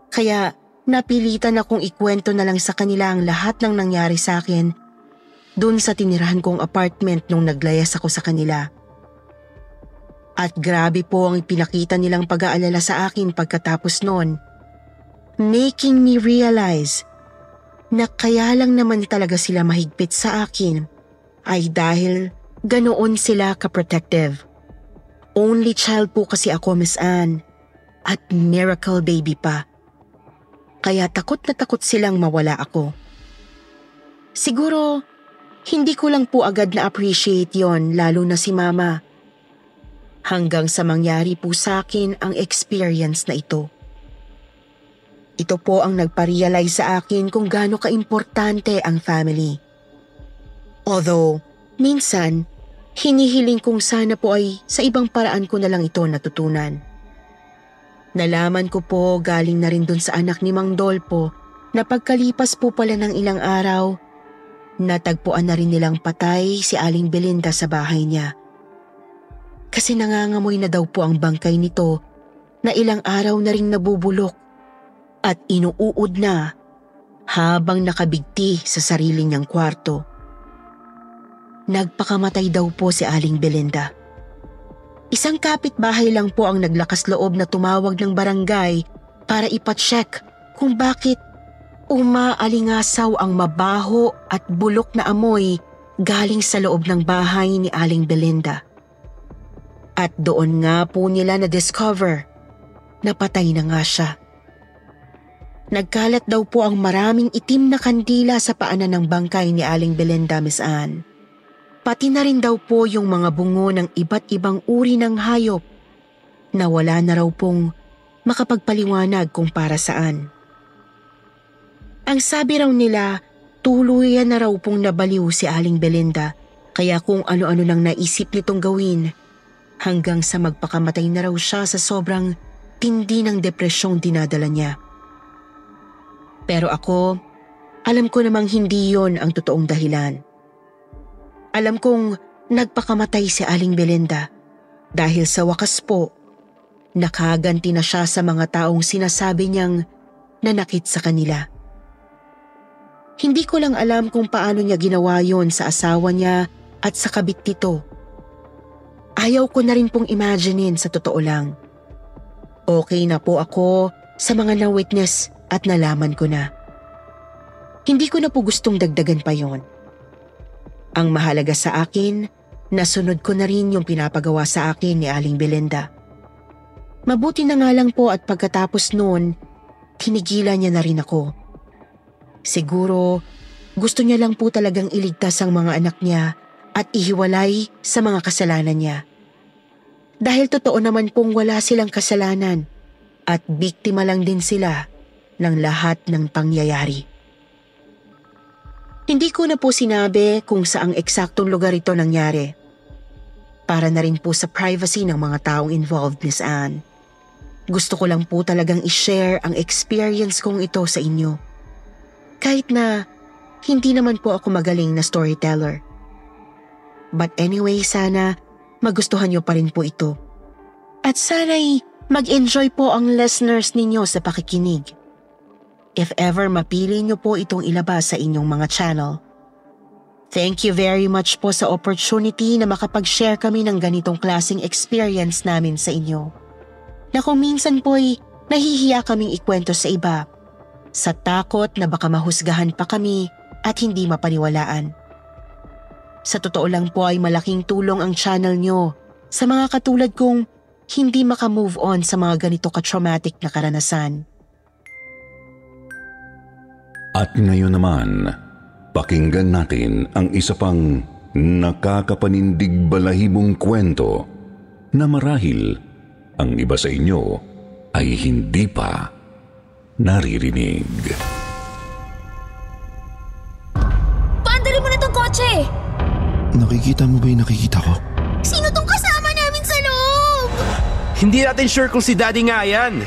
Kaya napilitan akong ikwento na lang sa kanila ang lahat ng nangyari sa akin dun sa tinirahan kong apartment nung naglayas ako sa kanila. At grabe po ang ipinakita nilang pag-aalala sa akin pagkatapos noon, making me realize na kaya lang naman talaga sila mahigpit sa akin ay dahil ganoon sila ka-protective. Only child po kasi ako, Miss Anne, at miracle baby pa. Kaya takot na takot silang mawala ako. Siguro, hindi ko lang po agad na-appreciate yon, lalo na si Mama. Hanggang sa mangyari po sa akin ang experience na ito. Ito po ang nagpa-realize sa akin kung gaano kaimportante ang family. Although, minsan, hinihiling kong sana po ay sa ibang paraan ko na lang ito natutunan. Nalaman ko po galing na rin dun sa anak ni Mang Dolpo na pagkalipas po pala ng ilang araw, natagpuan na rin nilang patay si Aling Belinda sa bahay niya. Kasi nangangamoy na daw po ang bangkay nito na ilang araw na rin nabubulok at inuuod na habang nakabigti sa sarili niyang kwarto. nagpakamatay daw po si Aling Belinda. Isang kapitbahay lang po ang naglakas loob na tumawag ng barangay para ipacheck kung bakit umaalingasaw ang mabaho at bulok na amoy galing sa loob ng bahay ni Aling Belinda. At doon nga po nila na-discover na patay na nga siya. Nagkalat daw po ang maraming itim na kandila sa paanan ng bangkay ni Aling Belinda, Miss Anne. Pati na rin daw po yung mga bungo ng iba't ibang uri ng hayop na wala na raw pong makapagpaliwanag kung para saan. Ang sabi raw nila, tuluyan na raw pong nabaliw si Aling Belinda kaya kung ano-ano nang naisip nitong gawin hanggang sa magpakamatay na raw siya sa sobrang tindi ng depresyong dinadala niya. Pero ako, alam ko namang hindi yon ang totoong dahilan. Alam kong nagpakamatay si Aling Belinda dahil sa wakas po, nakaganti na siya sa mga taong sinasabi niyang nanakit sa kanila. Hindi ko lang alam kung paano niya ginawa yon sa asawa niya at sa kabit nito. Ayaw ko na rin pong imaginein sa totoo lang. Okay na po ako sa mga na-witness at nalaman ko na. Hindi ko na po gustong dagdagan pa yon. Ang mahalaga sa akin, nasunod ko na rin yung pinapagawa sa akin ni Aling Belinda. Mabuti na nga lang po at pagkatapos noon, tinigilan niya na rin ako. Siguro, gusto niya lang po talagang iligtas ang mga anak niya at ihiwalay sa mga kasalanan niya. Dahil totoo naman pong wala silang kasalanan at biktima lang din sila ng lahat ng pangyayari. Hindi ko na po sinabi kung saang eksaktong lugar ito nangyari. Para na rin po sa privacy ng mga taong involved, Miss Anne. Gusto ko lang po talagang i-share ang experience kong ito sa inyo. Kahit na hindi naman po ako magaling na storyteller. But anyway, sana magustuhan niyo pa rin po ito. At sana'y mag-enjoy po ang listeners ninyo sa pakikinig. If ever mapili niyo po itong ilabas sa inyong mga channel. Thank you very much po sa opportunity na makapag-share kami ng ganitong klaseng experience namin sa inyo. Na kung minsan po'y nahihiya kaming ikwento sa iba sa takot na baka mahusgahan pa kami at hindi mapaniwalaan. Sa totoo lang po ay malaking tulong ang channel nyo sa mga katulad kong hindi makamove on sa mga ganito ka-traumatic na karanasan. At ngayon naman, pakinggan natin ang isa pang nakakapanindig balahibong kwento na marahil ang iba sa inyo ay hindi pa naririnig. Paandali mo na tong kotse! Nakikita mo ba yung nakikita ko? Sino tong kasama namin sa loob? Hindi natin sure kung si Daddy nga yan.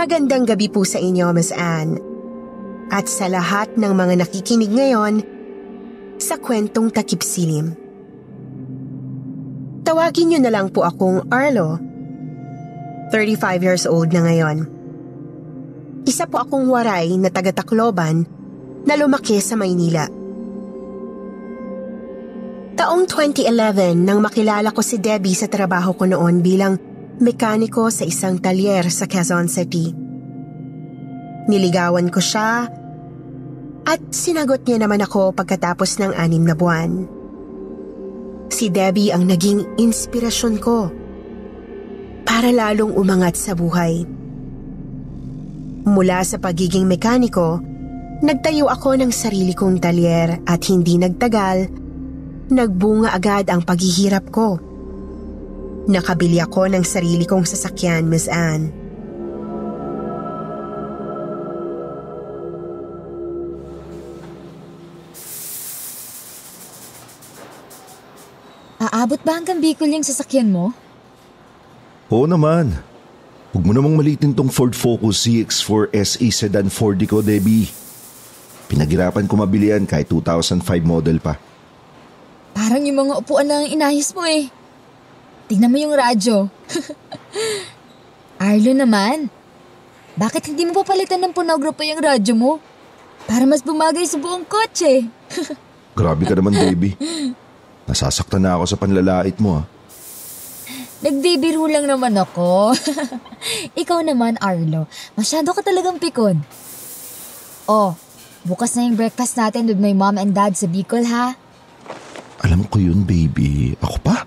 Magandang gabi po sa inyo, Miss Anne. At sa lahat ng mga nakikinig ngayon sa kwentong Takip Silim. Tawagin niyo na lang po akong Arlo. 35 years old na ngayon. Isa po akong waray na taga-Tacloban na lumaki sa Maynila. Taong 2011 nang makilala ko si Debbie sa trabaho ko noon bilang mekaniko sa isang talyer sa Quezon City. Niligawan ko siya at sinagot niya naman ako pagkatapos ng 6 na buwan. Si Debbie ang naging inspirasyon ko para lalong umangat sa buhay. Mula sa pagiging mekaniko, nagtayo ako ng sarili kong talyer at hindi nagtagal, nagbunga agad ang paghihirap ko. Nakabili ako ng sarili kong sasakyan, Miss Anne. Aabot ba hanggang Bicol yung sasakyan mo? Oo naman. Huwag mo namang malitin tong Ford Focus CX-4 SE Sedan 4D ko, Debbie. Pinaghirapan ko mabili yan kahit 2005 model pa. Parang yung mga upuan lang ang inayos mo eh. Tignan mo yung radyo. Arlo naman, bakit hindi mo papalitan ng pornography yung radyo mo? Para mas bumagay sa buong kotse. Grabe ka naman, baby. Nasasaktan na ako sa panlalait mo, ah. Nagbibiro lang naman ako. Ikaw naman, Arlo. Masyado ka talagang pikon. Oh, bukas na yung breakfast natin with my mom and dad sa Bicol, ha? Alam ko yun, baby. Ako pa?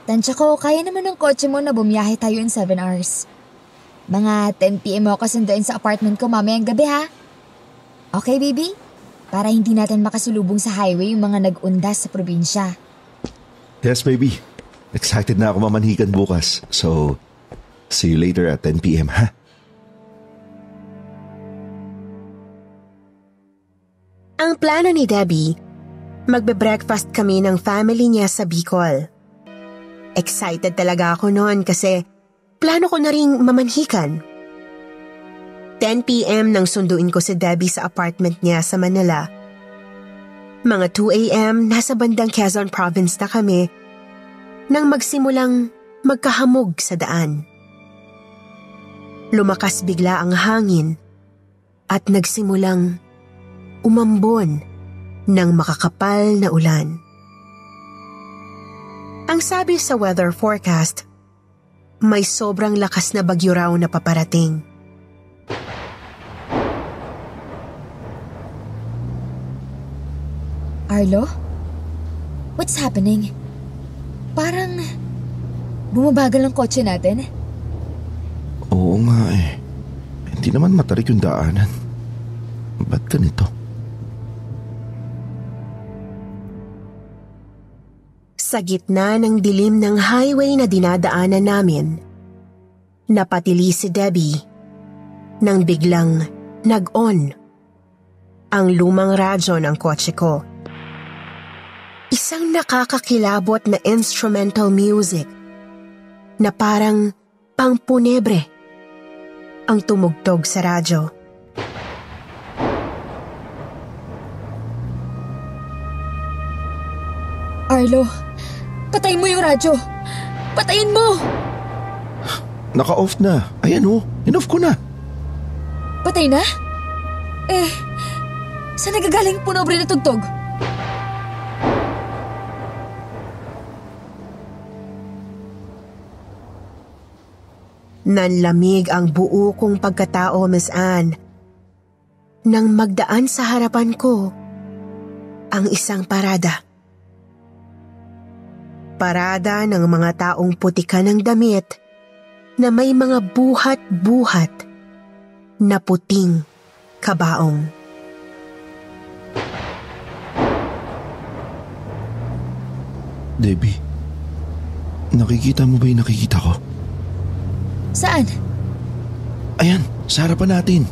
Tansya ko, kaya naman ng kotse mo na bumiyahe tayo in 7 hours. Mga 10 p.m. ako kasunduin sa apartment ko mamayang gabi, ha? Okay, baby? Para hindi natin makasulubong sa highway yung mga nag-undas sa probinsya. Yes, baby. Excited na ako mamanhikan bukas. So, see you later at 10 p.m., ha? Ang plano ni Debbie, magbe-breakfast kami ng family niya sa Bicol. Excited talaga ako noon kasi plano ko na ring mamanhikan. 10 p.m. nang sunduin ko si Debbie sa apartment niya sa Manila. Mga 2 a.m. nasa bandang Quezon Province na kami nang magsimulang magkahamog sa daan. Lumakas bigla ang hangin at nagsimulang umambon ng makakapal na ulan. Ang sabi sa weather forecast, may sobrang lakas na bagyo raw na paparating. Arlo? What's happening? Parang bumabagal ang kotse natin. Oo nga eh. Hindi naman matarik yung daanan. Ba't ganito? Sa gitna ng dilim ng highway na dinadaanan namin, napatili si Debbie nang biglang nag-on ang lumang radyo ng kotse ko. Isang nakakakilabot na instrumental music na parang pangpunebre ang tumugtog sa radyo. Arlo, patayin mo yung radyo. Patayin mo! Naka-off na. Ayan oh, in-off ko na. Patay na? Eh, saan nagagaling punobre na tugtog? Nanlamig ang buo kong pagkatao, Miss Anne. Nang magdaan sa harapan ko ang isang parada. Parada ng mga taong putika ng damit na may mga buhat-buhat na puting kabaong. Debbie, nakikita mo ba yung nakikita ko? Saan? Ayan, sa harapan natin.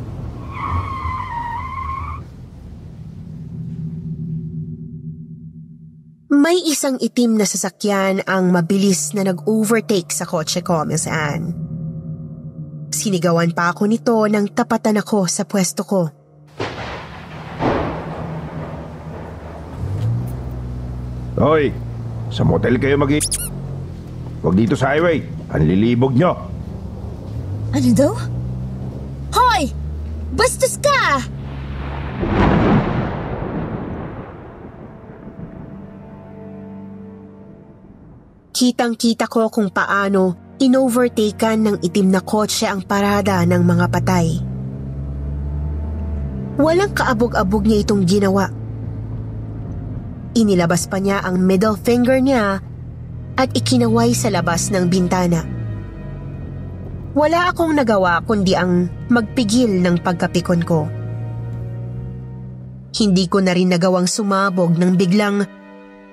May isang itim na sasakyan ang mabilis na nag-overtake sa kotse ko, Miss Anne. Sinigawan pa ako nito nang tapatan ako sa pwesto ko. Hoy, sa motel kayo Huwag dito sa highway. Ang lilibog nyo. Ano daw? Hoy! Bastos ka! Kitang-kita ko kung paano inovertaken ng itim na kotse ang parada ng mga patay. Walang kaabog-abog niya itong ginawa. Inilabas pa niya ang middle finger niya at ikinaway sa labas ng bintana. Wala akong nagawa kundi ang magpigil ng pagkapikon ko. Hindi ko na rin nagawang sumabog nang biglang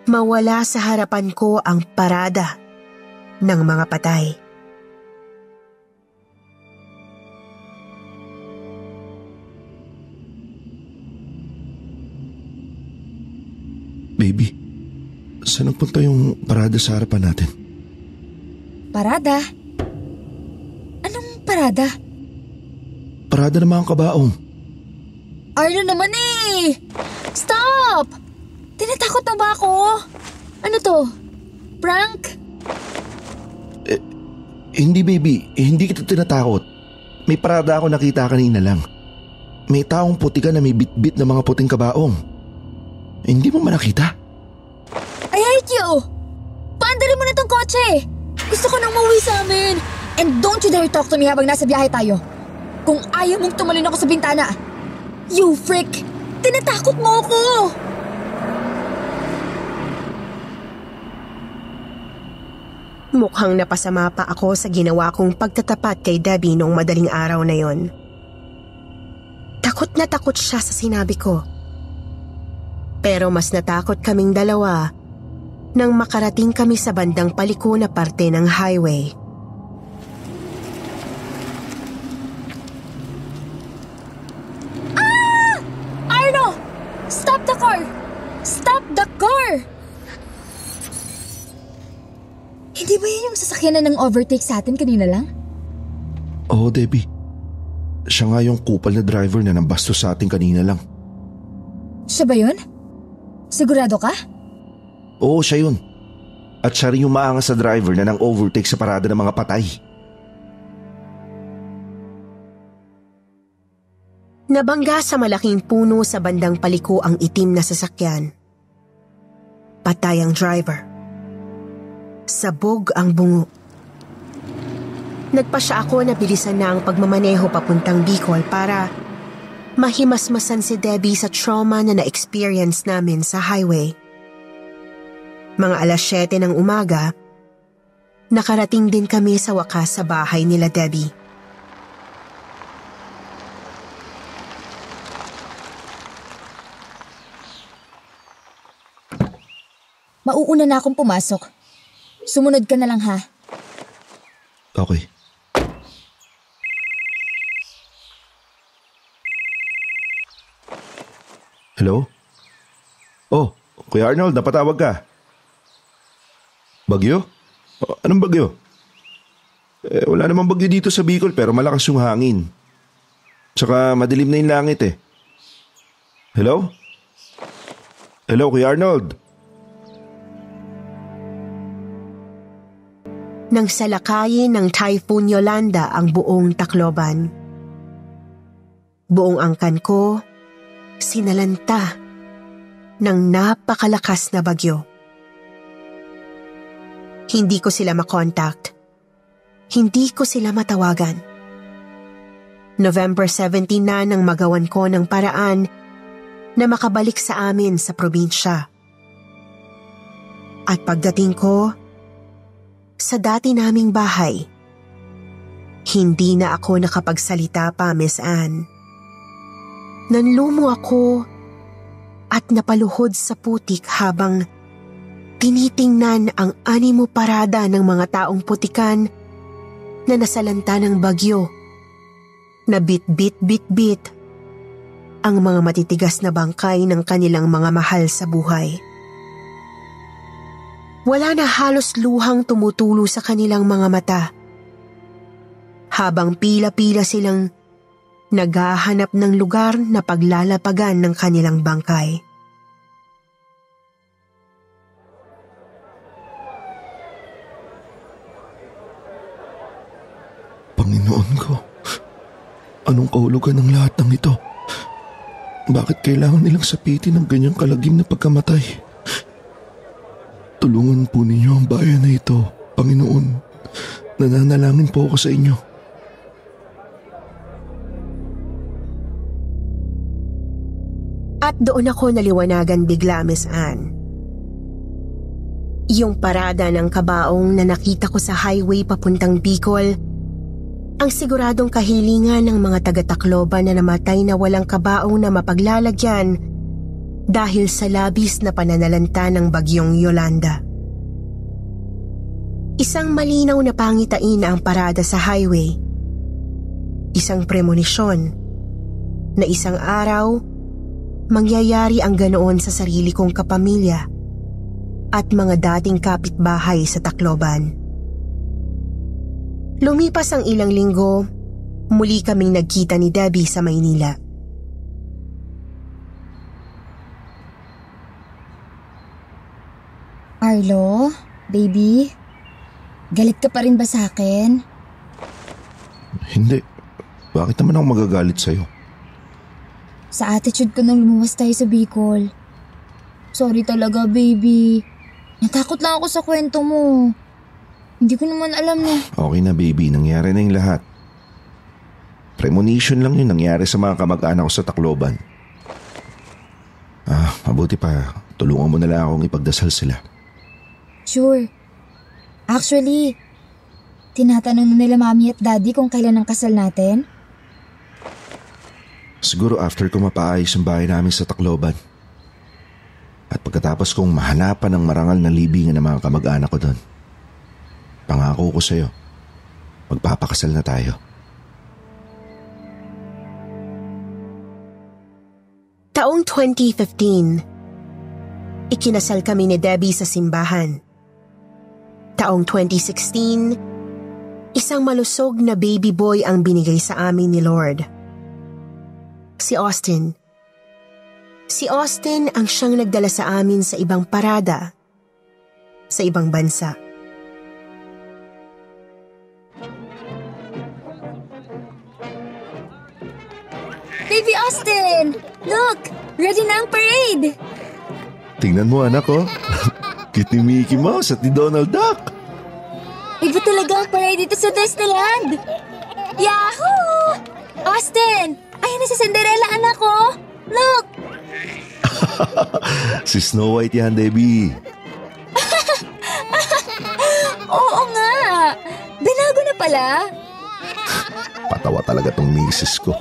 mawala sa harapan ko ang parada ng mga patay. Baby, saan nagpunta yung parada sa harapan natin? Parada? Anong parada? Parada ng mga kabaong. Arlo naman eh! Stop! Tinatakot na ba ako? Ano to? Prank? Hindi baby, hindi kita tinatakot. May parada ako nakita kanina lang. May taong puti ka na may bitbit na mga puting kabaong. Hindi mo man nakita? I hate you! Paandalin mo na tong kotse! Gusto ko nang mauwi sa amin! And don't you dare talk to me habang nasa biyahe tayo. Kung ayaw mong tumalon ako sa bintana. You freak! Tinatakot mo ako! Mukhang napasama pa ako sa ginawa kong pagtatapat kay Debbie noong madaling araw na yon. Takot na takot siya sa sinabi ko. Pero mas natakot kaming dalawa nang makarating kami sa bandang paliko na parte ng highway. Arno! Stop the car! Stop the car! Hindi ba yan yung sasakyan na ng overtake sa atin kanina lang? Oo, Debbie. Siya nga yung kupal na driver na nambastos sa atin kanina lang. Siya ba yun? Sigurado ka? Oo, siya yun. At siya rin yung maangas sa driver na nang overtake sa parada ng mga patay. Nabangga sa malaking puno sa bandang paliko ang itim na sasakyan. Patay ang driver. Sabog ang bungo. Nagpasya ako na bilisan na ang pagmamaneho papuntang Bicol para mahimasmasan si Debbie sa trauma na na-experience namin sa highway. Mga 7:00 ng umaga, nakarating din kami sa wakas sa bahay nila Debbie. Mauuna na akong pumasok. Sumunod ka na lang ha. Okay. Hello? Oh, Kuya Arnold, napatawag ka. Bagyo? Anong bagyo? Wala namang bagyo dito sa Bicol pero malakas yung hangin. Tsaka madilim na yung langit eh. Hello? Hello, Kuya Arnold? Nang salakayin ng Typhoon Yolanda ang buong Tacloban. Buong angkan ko, sinalanta ng napakalakas na bagyo. Hindi ko sila makontakt. Hindi ko sila matawagan. November 17 na nang magawan ko ng paraan na makabalik sa amin sa probinsya. At pagdating ko sa dati naming bahay, hindi na ako nakapagsalita pa, Miss Anne. Nanlumo ako at napaluhod sa putik habang tinitingnan ang animo parada ng mga taong putikan na nasalanta ng bagyo, na bit-bit-bit-bit ang mga matitigas na bangkay ng kanilang mga mahal sa buhay. Wala na halos luhang tumutulo sa kanilang mga mata. Habang pila-pila silang naghahanap ng lugar na paglalapagan ng kanilang bangkay. Panginoon ko, anong kahulugan ng lahat ng ito? Bakit kailangan nilang sapitin ng ganyang kalagim na pagkamatay? Tulungan po ninyo ang bayan na ito, Panginoon. Nananalangin po ako sa inyo. At doon ako naliwanagan bigla, Miss Anne. Yung parada ng kabaong na nakita ko sa highway papuntang Bicol, ang siguradong kahilingan ng mga taga-Tacloban na namatay na walang kabaong na mapaglalagyan dahil sa labis na pananalanta ng bagyong Yolanda. Isang malinaw na pangitain ang parada sa highway. Isang premonisyon na isang araw mangyayari ang ganoon sa sarili kong kapamilya at mga dating kapitbahay sa Tacloban. Lumipas ang ilang linggo, muli kaming nagkita ni Debbie sa Maynila. Carlo, baby, galit ka pa rin ba sa akin? Hindi. Bakit naman ako magagalit sa'yo? Sa attitude ko nung lumuwas tayo sa Bicol. Sorry talaga, baby. Natakot lang ako sa kwento mo. Hindi ko naman alam na... Okay na, baby. Nangyari na yung lahat. Premonition lang yun nangyari sa mga kamag-anak ko sa Tacloban. Mabuti pa. Tulungan mo na lang akong ipagdasal sila. Sure. Actually, tinatanong na nila mami at daddy kung kailan ang kasal natin. Siguro after ko mapaayos ang bahay namin sa Tacloban. At pagkatapos kong mahanapan ng marangal na libingan ng mga kamag-anak ko doon. Pangako ko sa'yo, magpapakasal na tayo. Taong 2015, ikinasal kami ni Debbie sa simbahan. Taong 2016, isang malusog na baby boy ang binigay sa amin ni Lord. Si Austin. Si Austin ang siyang nagdala sa amin sa ibang parada, sa ibang bansa. Baby Austin! Look! Ready na ang parade! Tingnan mo, anak ko. Cute ni Mickey Mouse at ni Donald Duck. Iba talaga ang parade dito sa Disneyland! Yahoo! Austin! Ayan na si Cinderella, anak ko! Look! Si Snow White yan, Debbie. Oo nga! Binago na pala! Patawa talaga tong misis ko.